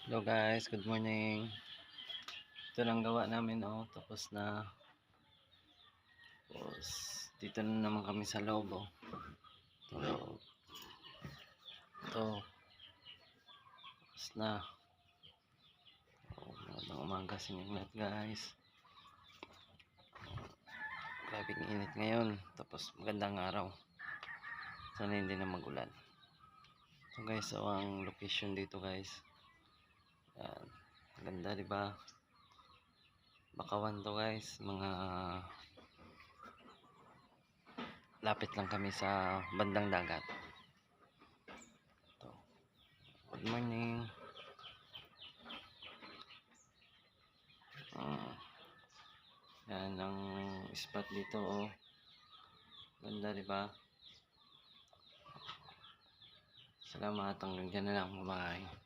Hello guys, good morning. Ito lang gawa namin tapos na. Tapos dito na naman kami sa loob Ito. Tapos na. Magandang umaga sa inyong lahat guys. Grabing init ngayon. Tapos magandang araw. Sana hindi na magulan. Ito guys, ang location dito guys. Yan. Ganda diba? Bakawan to guys. Mga lapit lang kami sa bandang dagat. Ito. Good morning. Yan ang spot dito Ganda diba? Salamat, hanggang dyan na lang. Bye.